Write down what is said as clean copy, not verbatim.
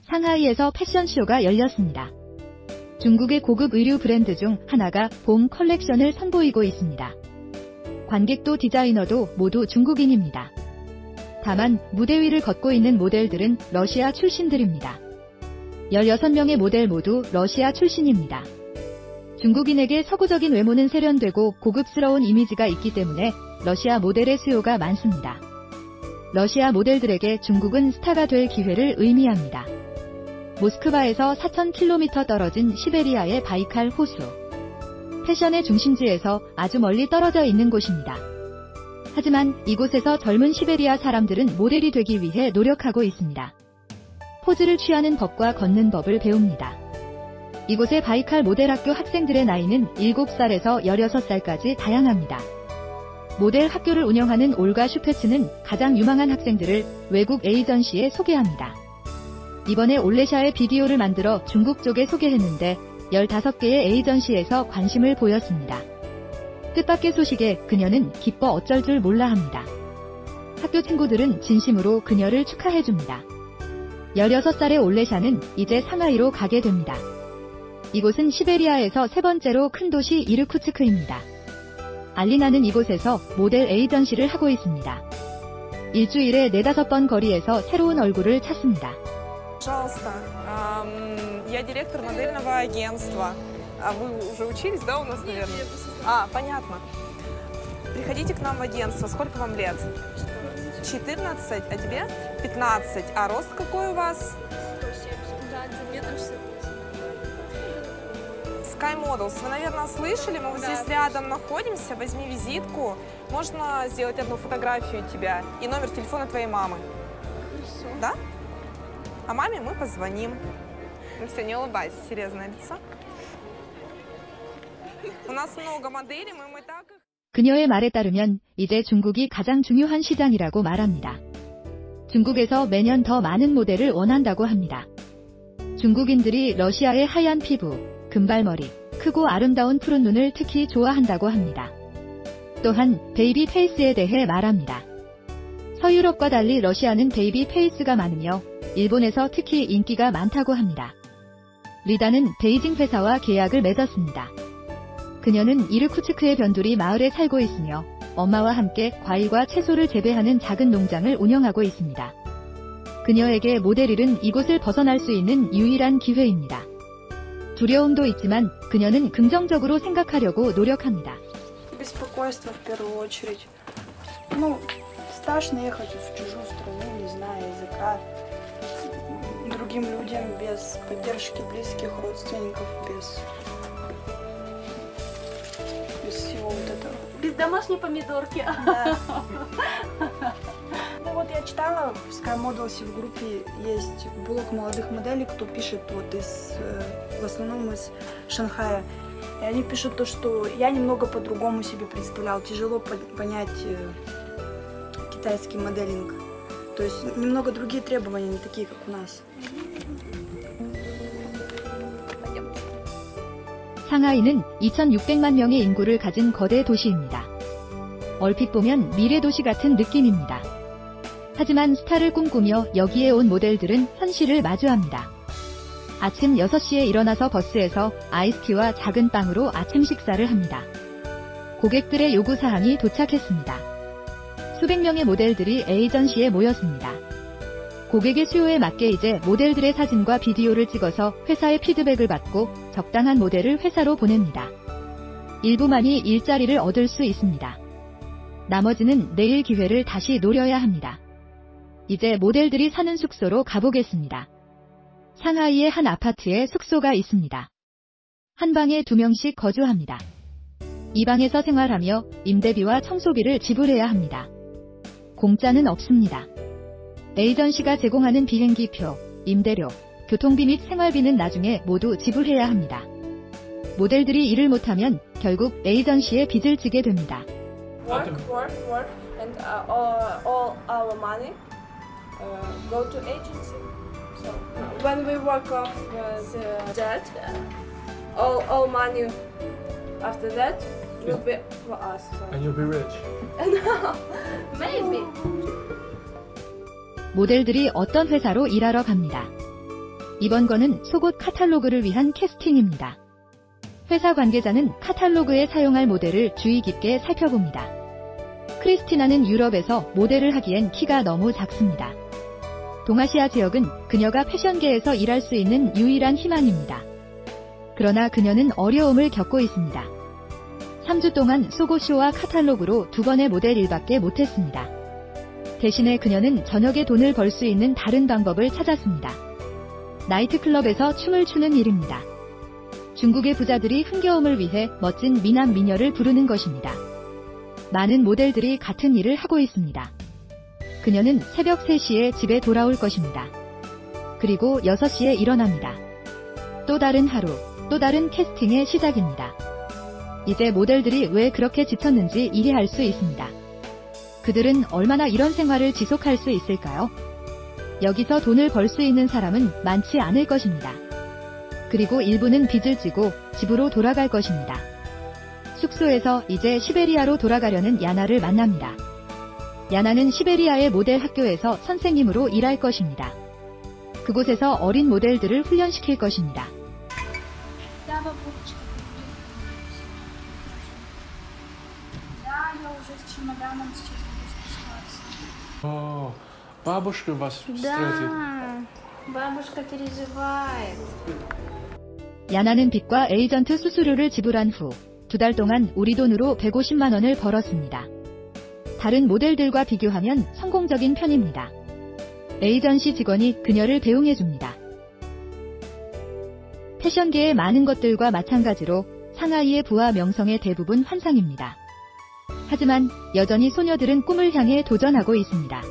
상하이에서 패션쇼가 열렸습니다. 중국의 고급 의류 브랜드 중 하나가 봄 컬렉션을 선보이고 있습니다. 관객도 디자이너도 모두 중국인입니다. 다만 무대 위를 걷고 있는 모델들은 러시아 출신들입니다. 16명의 모델 모두 러시아 출신입니다. 중국인에게 서구적인 외모는 세련되고 고급스러운 이미지가 있기 때문에 러시아 모델의 수요가 많습니다. 러시아 모델들에게 중국은 스타가 될 기회를 의미합니다. 모스크바에서 4,000km 떨어진 시베리아의 바이칼 호수. 패션의 중심지에서 아주 멀리 떨어져 있는 곳입니다. 하지만 이곳에서 젊은 시베리아 사람들은 모델이 되기 위해 노력하고 있습니다. 포즈를 취하는 법과 걷는 법을 배웁니다. 이곳의 바이칼 모델학교 학생들의 나이는 7살에서 16살까지 다양합니다. 모델 학교를 운영하는 올가 슈페츠는 가장 유망한 학생들을 외국 에이전시에 소개합니다. 이번에 올레샤의 비디오를 만들어 중국 쪽에 소개했는데 15개의 에이전시에서 관심을 보였습니다. 뜻밖의 소식에 그녀는 기뻐 어쩔 줄 몰라 합니다. 학교 친구들은 진심으로 그녀를 축하해줍니다. 16살의 올레샤는 이제 상하이로 가게 됩니다. 이곳은 시베리아에서 세 번째로 큰 도시 이르쿠츠크입니다. 알리나는 이곳에서 모델 에이전시를 하고 있습니다. 일주일에 4-5번 거리에서 새로운 얼굴을 찾습니다. Пожалуйста, я директор модельного агентства. А вы уже учились, да, у нас, наверное? Понятно. Приходите к нам в агентство. Сколько вам лет? 14, а тебе? 15. А рост какой у вас? 170, да, метр 68. Sky Models. Вы, наверное, слышали? Мы вот здесь рядом находимся. Возьми визитку. Можно сделать одну фотографию тебя и номер телефона твоей мамы. Хорошо. Да? А маме мы позвоним. Ну все, не улыбайся, серьезное лицо. У нас много моделей, мы так... 그녀의 말에 따르면 이제 중국이 가장 중요한 시장이라고 말합니다. 중국에서 매년 더 많은 모델을 원한다고 합니다. 중국인들이 러시아의 하얀 피부, 금발머리, 크고 아름다운 푸른 눈을 특히 좋아한다고 합니다. 또한 베이비 페이스에 대해 말합니다. 서유럽과 달리 러시아는 베이비 페이스가 많으며 일본에서 특히 인기가 많다고 합니다. 리다는 베이징 회사와 계약을 맺었습니다. 그녀는 이르쿠츠크의 변두리 마을에 살고 있으며 엄마와 함께 과일과 채소를 재배하는 작은 농장을 운영하고 있습니다. 그녀에게 모델일은 이곳을 벗어날 수 있는 유일한 기회입니다. 두려움도 있지만 그녀는 긍정적으로 생각하려고 노력합니다. Беспокойство в первую очередь. Ну, страшно ехать в чужую страну, не зная языка, другим людям без поддержки близких родственников, без всего вот этого. Без домашней помидорки. Да. Ну вот я читала в Sky Models в группе есть блог молодых моделей, кто пишет вот в основном из Шанхая. И они пишут то, что я немного по-другому себе представлял. Тяжело понять китайский моделинг. То есть немного другие требования, не такие, как у нас. 상하이는 2,600만 명의 인구를 가진 거대 도시입니다. 얼핏 보면 미래 도시 같은 느낌입니다. 하지만 스타를 꿈꾸며 여기에 온 모델들은 현실을 마주합니다. 아침 6시에 일어나서 버스에서 아이스티와 작은 빵으로 아침 식사를 합니다. 고객들의 요구사항이 도착했습니다. 수백 명의 모델들이 에이전시에 모였습니다. 고객의 수요에 맞게 이제 모델들의 사진과 비디오를 찍어서 회사의 피드백을 받고 적당한 모델을 회사로 보냅니다. 일부만이 일자리를 얻을 수 있습니다. 나머지는 내일 기회를 다시 노려야 합니다. 이제 모델들이 사는 숙소로 가보겠습니다. 상하이의 한 아파트에 숙소가 있습니다. 한 방에 2명씩 거주합니다. 이 방에서 생활하며 임대비와 청소비를 지불해야 합니다. 공짜는 없습니다. 에이전시가 제공하는 비행기표, 임대료, 교통비 및 생활비는 나중에 모두 지불해야 합니다. 모델들이 일을 못하면 결국 에이전시에 빚을 지게 됩니다. Work, and all our money go to agency. So when we work off the debt, all money after that will be for us. So. And you'll be rich. Maybe. 모델들이 어떤 회사로 일하러 갑니다. 이번 건은 속옷 카탈로그를 위한 캐스팅입니다. 회사 관계자는 카탈로그에 사용할 모델을 주의 깊게 살펴봅니다. 크리스티나는 유럽에서 모델을 하기엔 키가 너무 작습니다. 동아시아 지역은 그녀가 패션계에서 일할 수 있는 유일한 희망입니다. 그러나 그녀는 어려움을 겪고 있습니다. 3주 동안 속옷쇼와 카탈로그로 2번의 모델 일밖에 못했습니다. 대신에 그녀는 저녁에 돈을 벌 수 있는 다른 방법을 찾았습니다. 나이트클럽에서 춤을 추는 일입니다. 중국의 부자들이 흥겨움을 위해 멋진 미남 미녀를 부르는 것입니다. 많은 모델들이 같은 일을 하고 있습니다. 그녀는 새벽 3시에 집에 돌아올 것입니다. 그리고 6시에 일어납니다. 또 다른 하루, 또 다른 캐스팅의 시작입니다. 이제 모델들이 왜 그렇게 지쳤는지 이해할 수 있습니다. 그들은 얼마나 이런 생활을 지속할 수 있을까요? 여기서 돈을 벌 수 있는 사람은 많지 않을 것입니다. 그리고 일부는 빚을 지고 집으로 돌아갈 것입니다. 숙소에서 이제 시베리아로 돌아가려는 야나를 만납니다. 야나는 시베리아의 모델 학교에서 선생님으로 일할 것입니다. 그곳에서 어린 모델들을 훈련시킬 것입니다. Да, бабушка. Да, я уже с чемоданом сейчас буду спускаться. О, бабушка вас встретит. Да, бабушка переживает. 야나는 빚과 에이전트 수수료를 지불한 후 2달 동안 우리 돈으로 150만 원을 벌었습니다. 다른 모델들과 비교하면 성공적인 편입니다. 에이전시 직원이 그녀를 배웅해줍니다. 패션계의 많은 것들과 마찬가지로 상하이의 부와 명성의 대부분 환상입니다. 하지만 여전히 소녀들은 꿈을 향해 도전하고 있습니다.